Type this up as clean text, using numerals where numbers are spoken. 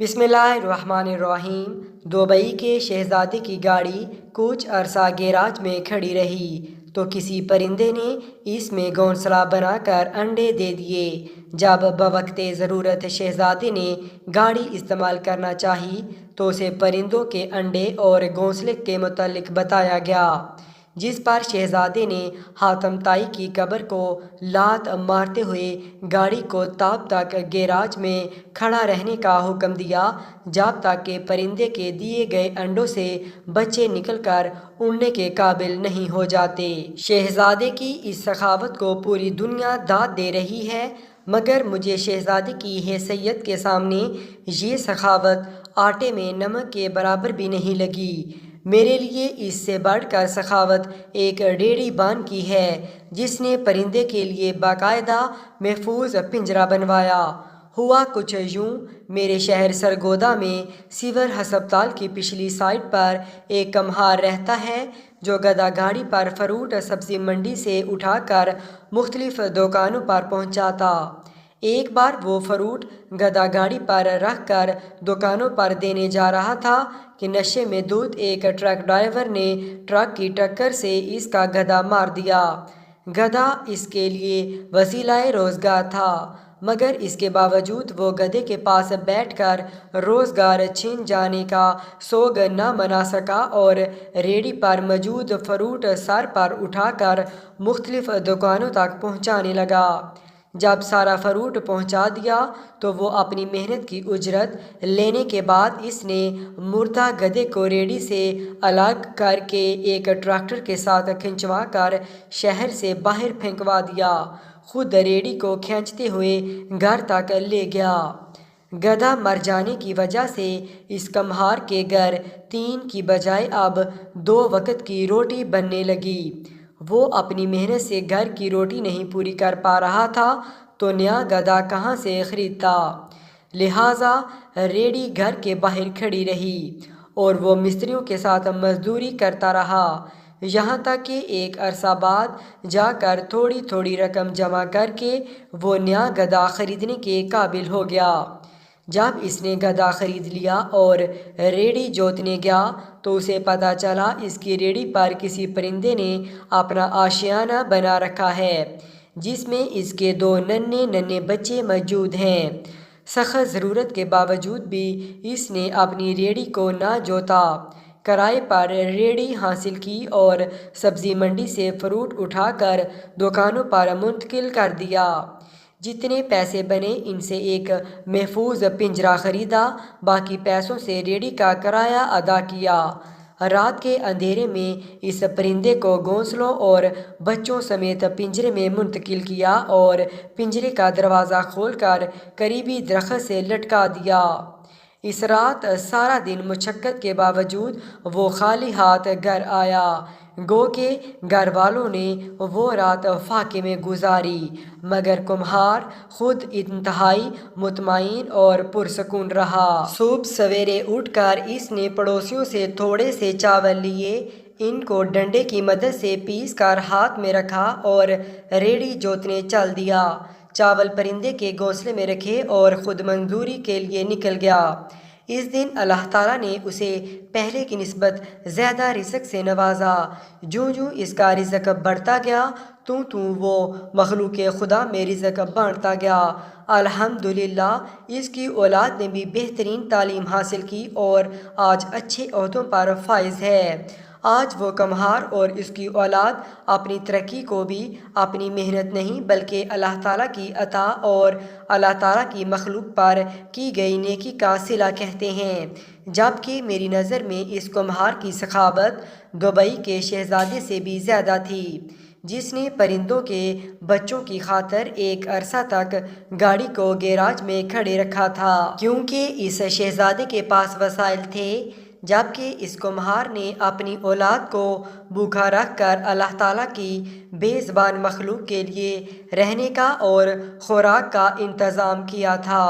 بسم اللہ الرحمن الرحیم۔ دبئی کے شہزادے کی گاڑی کچھ عرصہ گیراج میں کھڑی رہی تو کسی پرندے نے اس میں گھونسلہ بنا کر انڈے دے دیے۔ جب بوقت ضرورت شہزادے نے گاڑی استعمال کرنا چاہی تو اسے پرندوں کے انڈے اور گھونسلے کے متعلق بتایا گیا، جس پر شہزادے نے حاتم طائی کی قبر کو لات مارتے ہوئے گاڑی کو تب تک گیراج میں کھڑا رہنے کا حکم دیا جب تک کہ پرندے کے دیے گئے انڈوں سے بچے نکل کر اڑنے کے قابل نہیں ہو جاتے۔ شہزادے کی اس سخاوت کو پوری دنیا داد دے رہی ہے، مگر مجھے شہزادے کی حیثیت کے سامنے یہ سخاوت آٹے میں نمک کے برابر بھی نہیں لگی۔ میرے لیے اس سے بڑھ کر سخاوت ایک ریڑھی بان کی ہے جس نے پرندے کے لیے باقاعدہ محفوظ پنجرہ بنوایا۔ ہوا کچھ یوں، میرے شہر سرگودا میں سول ہسپتال کی پچھلی سائٹ پر ایک کمہار رہتا ہے جو گدا گاڑی پر فروٹ سبزی منڈی سے اٹھا کر مختلف دکانوں پر پہنچاتا۔ ایک بار وہ فروٹ گدا گاڑی پر رکھ کر دکانوں پر دینے جا رہا تھا کہ نشے میں دھت ایک ٹرک ڈرائیور نے ٹرک کی ٹکر سے اس کا گدھا مار دیا۔ گدھا اس کے لیے وسیلہ روزگار تھا، مگر اس کے باوجود وہ گدھے کے پاس بیٹھ کر روزگار چھن جانے کا سوگ نہ منا سکا اور ریڑھی پر موجود فروٹ سر پر اٹھا کر مختلف دکانوں تک پہنچانے لگا۔ جب سارا فروٹ پہنچا دیا تو وہ اپنی محنت کی اجرت لینے کے بعد اس نے مردہ گدھے کو ریڑھی سے الگ کر کے ایک ٹریکٹر کے ساتھ کھنچوا کر شہر سے باہر پھینکوا دیا، خود ریڑھی کو کھینچتے ہوئے گھر تک لے گیا۔ گدھا مر جانے کی وجہ سے اس کمہار کے گھر 3 کی بجائے اب 2 وقت کی روٹی بننے لگی۔ وہ اپنی محنت سے گھر کی روٹی نہیں پوری کر پا رہا تھا تو نیا گدھا کہاں سے خریدتا، لہٰذا ریڑھی گھر کے باہر کھڑی رہی اور وہ مستریوں کے ساتھ مزدوری کرتا رہا، یہاں تک کہ ایک عرصہ بعد جا کر تھوڑی تھوڑی رقم جمع کر کے وہ نیا گدھا خریدنے کے قابل ہو گیا۔ جب اس نے گدھا خرید لیا اور ریڑھی جوتنے گیا تو اسے پتہ چلا اس کی ریڑھی پر کسی پرندے نے اپنا آشیانہ بنا رکھا ہے جس میں اس کے 2 ننھے ننھے بچے موجود ہیں۔ سخت ضرورت کے باوجود بھی اس نے اپنی ریڑھی کو نہ جوتا، کرائے پر ریڑھی حاصل کی اور سبزی منڈی سے فروٹ اٹھا کر دکانوں پر منتقل کر دیا۔ جتنے پیسے بنے ان سے ایک محفوظ پنجرہ خریدا، باقی پیسوں سے ریڑھی کا کرایہ ادا کیا۔ رات کے اندھیرے میں اس پرندے کو گھونسلوں اور بچوں سمیت پنجرے میں منتقل کیا اور پنجرے کا دروازہ کھول کر قریبی درخت سے لٹکا دیا۔ اس رات سارا دن مشقت کے باوجود وہ خالی ہاتھ گھر آیا، گو کہ گھر والوں نے وہ رات فاقے میں گزاری، مگر کمہار خود انتہائی مطمئن اور پرسکون رہا۔ صبح سویرے اٹھ کر اس نے پڑوسیوں سے تھوڑے سے چاول لیے، ان کو ڈنڈے کی مدد سے پیس کر ہاتھ میں رکھا اور ریڑھی جوتنے چل دیا۔ چاول پرندے کے گھونسلے میں رکھے اور خود مزدوری کے لیے نکل گیا۔ اس دن اللہ تعالیٰ نے اسے پہلے کی نسبت زیادہ رزق سے نوازا۔ جوں جوں اس کا رزق بڑھتا گیا توں توں وہ مخلوق خدا میں رزق بانٹتا گیا۔ الحمدللہ اس کی اولاد نے بھی بہترین تعلیم حاصل کی اور آج اچھے عہدوں پر فائز ہے۔ آج وہ کمہار اور اس کی اولاد اپنی ترقی کو بھی اپنی محنت نہیں بلکہ اللہ تعالیٰ کی عطا اور اللہ تعالیٰ کی مخلوق پر کی گئی نیکی کا صلہ کہتے ہیں، جبکہ میری نظر میں اس کمہار کی سخاوت دبئی کے شہزادے سے بھی زیادہ تھی جس نے پرندوں کے بچوں کی خاطر ایک عرصہ تک گاڑی کو گیراج میں کھڑے رکھا تھا، کیونکہ اس شہزادے کے پاس وسائل تھے، جبکہ اس کمہار نے اپنی اولاد کو بھوکا رکھ کر اللہ تعالیٰ کی بے زبان مخلوق کے لیے رہنے کا اور خوراک کا انتظام کیا تھا۔